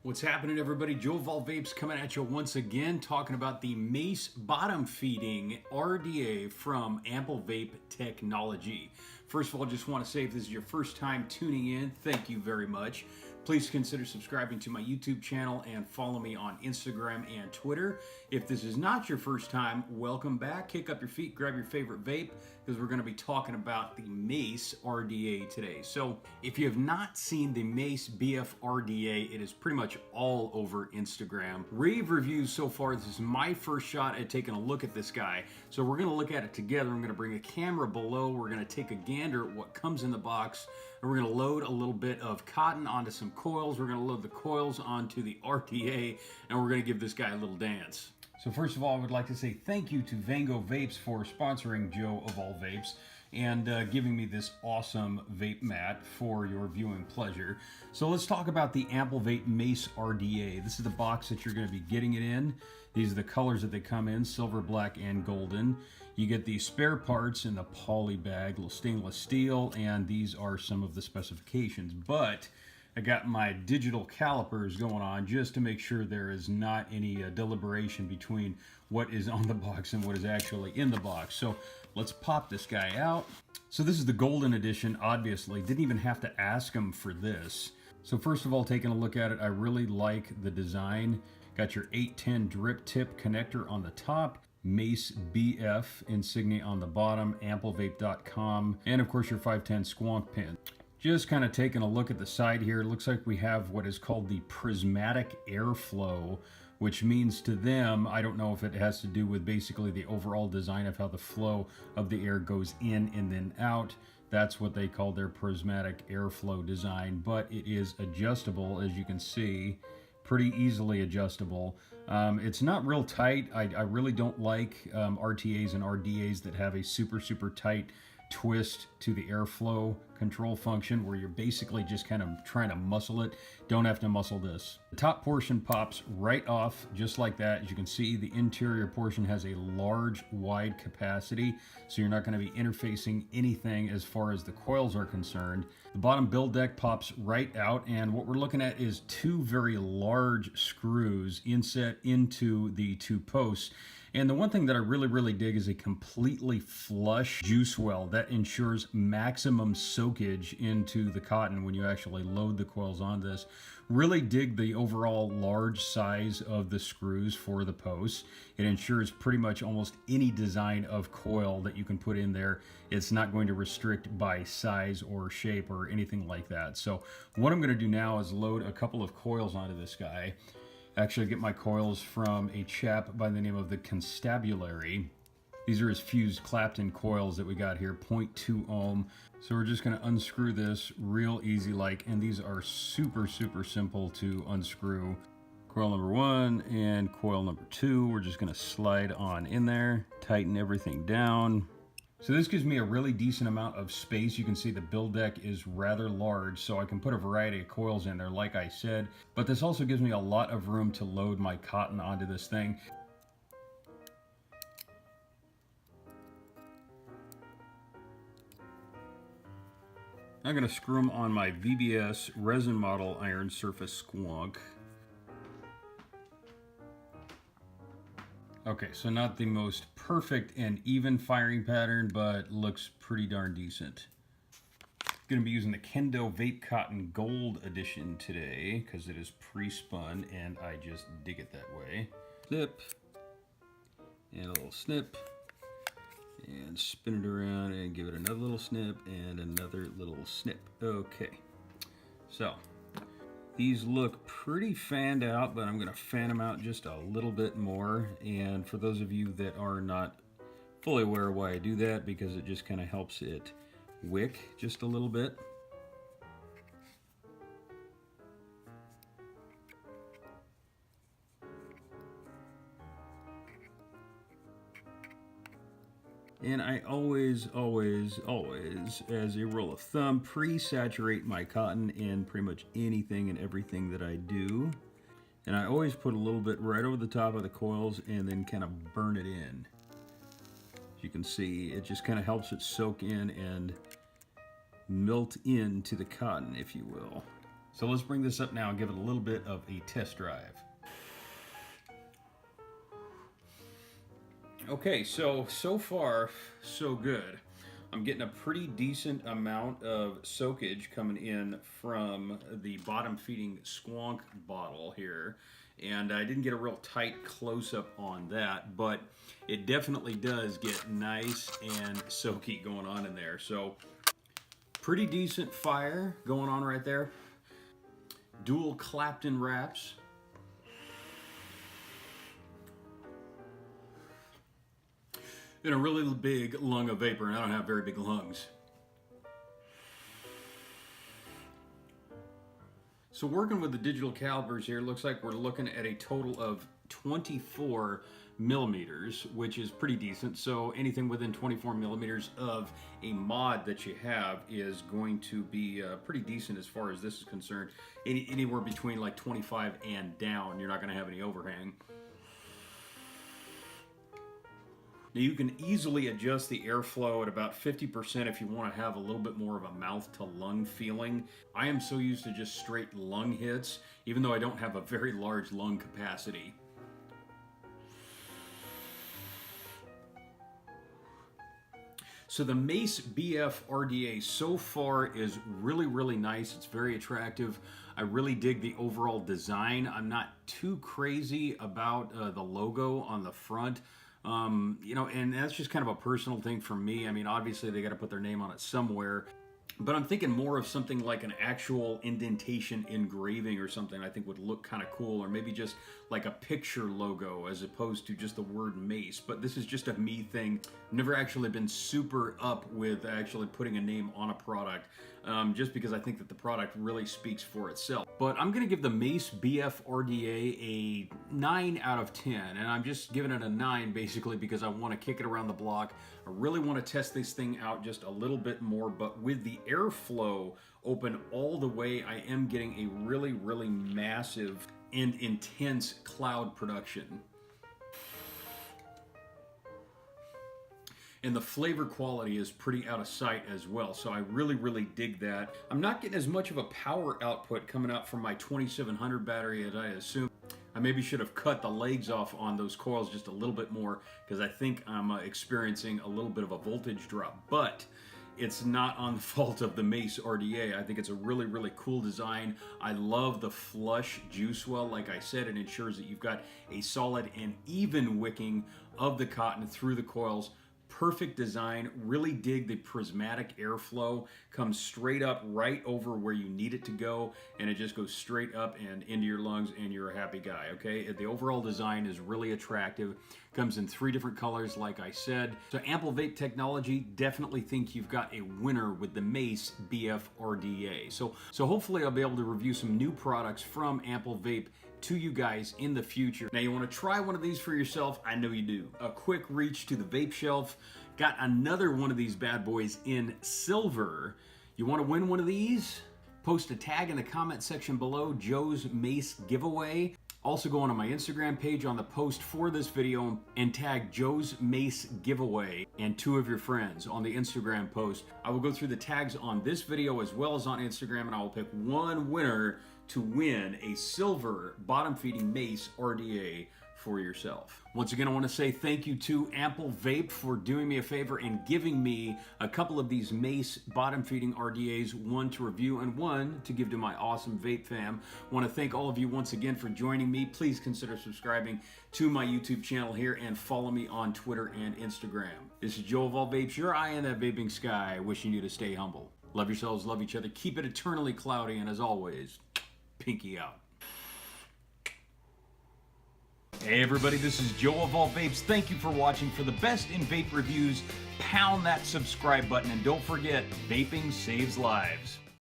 What's happening, everybody? Joe of All Vapes coming at you once again, talking about the Mace bottom feeding RDA from Amplevape technology. First of all, just want to say if this is your first time tuning in, thank you very much. Please consider subscribing to my YouTube channel and follow me on Instagram and Twitter. If this is not your first time, welcome back. Kick up your feet, grab your favorite vape, because we're going to be talking about the Mace RDA today. So if you have not seen the Mace BF RDA, it is pretty much all over Instagram. Rave reviews so far. This is my first shot at taking a look at this guy. So we're going to look at it together. I'm going to bring a camera below. We're going to take a gander at what comes in the box. And we're going to load a little bit of cotton onto some coils. We're going to load the coils onto the RDA, and we're going to give this guy a little dance. So first of all, I would like to say thank you to Vapers for sponsoring Joe of All Vapes and giving me this awesome vape mat for your viewing pleasure. So let's talk about the Amplevape Mace RDA. This is the box that you're going to be getting it in. These are the colors that they come in, silver, black, and golden. You get the spare parts in the poly bag, little stainless steel, and these are some of the specifications. But I got my digital calipers going on just to make sure there is not any deliberation between what is on the box and what is actually in the box. So let's pop this guy out. So this is the golden edition, obviously. Didn't even have to ask them for this. So first of all, taking a look at it, I really like the design. Got your 810 drip tip connector on the top. Mace BF insignia on the bottom, amplevape.com, and of course your 510 squonk pin. Just kind of taking a look at the side here, it looks like we have what is called the prismatic airflow, which means to them, I don't know if it has to do with basically the overall design of how the flow of the air goes in and then out. That's what they call their prismatic airflow design, but it is adjustable, as you can see, pretty easily adjustable. It's not real tight. I really don't like RTAs and RDAs that have a super tight twist to the airflow control function where you're basically just kind of trying to muscle it. Don't have to muscle this. The top portion pops right off just like that. As you can see, the interior portion has a large wide capacity, so you're not going to be interfacing anything as far as the coils are concerned. The bottom build deck pops right out, and what we're looking at is two very large screws inset into the two posts. And the one thing that I really dig is a completely flush juice well that ensures maximum soakage into the cotton when you actually load the coils on this. Really dig the overall large size of the screws for the posts. It ensures pretty much almost any design of coil that you can put in there. It's not going to restrict by size or shape or anything like that. So what I'm going to do now is load a couple of coils onto this guy. Actually get my coils from a chap by the name of the Constabulary. These are his fused Clapton coils that we got here, 0.2 ohm. So we're just going to unscrew this real easy like, and these are super simple to unscrew. Coil number 1 and coil number 2, we're just going to slide on in there, tighten everything down. So this gives me a really decent amount of space. You can see the build deck is rather large, so I can put a variety of coils in there, like I said. But this also gives me a lot of room to load my cotton onto this thing. I'm going to screw them on my VBS resin model iron surface squonk. Okay, so not the most perfect and even firing pattern, but looks pretty darn decent. Going to be using the Kendo Vape Cotton Gold Edition today because it is pre-spun and I just dig it that way. Snip, and a little snip, and spin it around and give it another little snip and another little snip. Okay, so these look pretty fanned out, but I'm going to fan them out just a little bit more. And for those of you that are not fully aware of why I do that, because it just kind of helps it wick just a little bit. And I always, as a rule of thumb, pre-saturate my cotton in pretty much anything and everything that I do. And I always put a little bit right over the top of the coils and then kind of burn it in. As you can see, it just kind of helps it soak in and melt into the cotton, if you will. So let's bring this up now and give it a little bit of a test drive. Okay, so far, so good. I'm getting a pretty decent amount of soakage coming in from the bottom feeding squonk bottle here. And I didn't get a real tight close-up on that, but it definitely does get nice and soaky going on in there. So pretty decent fire going on right there. Dual Clapton wraps. In a really big lung of vapor, and I don't have very big lungs. So working with the digital calibers here, looks like we're looking at a total of 24 millimeters, which is pretty decent. So anything within 24 millimeters of a mod that you have is going to be pretty decent as far as this is concerned. Anywhere between like 25 and down, you're not going to have any overhang. Now you can easily adjust the airflow at about 50% if you want to have a little bit more of a mouth to lung feeling. I am so used to just straight lung hits, even though I don't have a very large lung capacity. So the Mace BF RDA so far is really nice. It's very attractive. I really dig the overall design. I'm not too crazy about the logo on the front. You know, and that's just kind of a personal thing for me. I mean, obviously they got to put their name on it somewhere, but I'm thinking more of something like an actual indentation engraving or something I think would look kind of cool, or maybe just like a picture logo as opposed to just the word Mace. But this is just a me thing. I've never actually been super up with actually putting a name on a product, just because I think that the product really speaks for itself. But I'm going to give the Mace BF RDA a 9 out of 10, and I'm just giving it a 9 basically because I want to kick it around the block. I really want to test this thing out just a little bit more, but with the airflow open all the way, I am getting a really massive and intense cloud production. And the flavor quality is pretty out of sight as well, so I really dig that. I'm not getting as much of a power output coming out from my 2700 battery as I assumed. I maybe should have cut the legs off on those coils just a little bit more, because I think I'm experiencing a little bit of a voltage drop. But it's not on the fault of the Mace RDA. I think it's a really cool design. I love the flush juice well. Like I said, it ensures that you've got a solid and even wicking of the cotton through the coils. Perfect design. Really dig the prismatic airflow. Comes straight up right over where you need it to go, and it just goes straight up and into your lungs, and you're a happy guy, okay? The overall design is really attractive. Comes in 3 different colors, like I said. So Amplevape technology, definitely think you've got a winner with the Mace BF RDA. So hopefully I'll be able to review some new products from Amplevape to you guys in the future. Now you want to try one of these for yourself? I know you do. A quick reach to the vape shelf. Got another one of these bad boys in silver. You want to win one of these? Post a tag in the comment section below, Joe's Mace Giveaway. Also go on my Instagram page on the post for this video and tag Joe's Mace Giveaway and 2 of your friends on the Instagram post. I will go through the tags on this video as well as on Instagram, and I will pick one winner to win a silver bottom feeding Mace RDA for yourself. Once again, I want to say thank you to Amplevape for doing me a favor and giving me a couple of these Mace bottom feeding RDAs, one to review and one to give to my awesome vape fam. I want to thank all of you once again for joining me. Please consider subscribing to my YouTube channel here and follow me on Twitter and Instagram. This is Joe of All Vapes, your eye in that vaping sky, wishing you to stay humble. Love yourselves, love each other, keep it eternally cloudy, and as always, pinky out. Hey everybody, this is Joe of All Vapes. Thank you for watching. For the best in vape reviews, pound that subscribe button, and don't forget, vaping saves lives.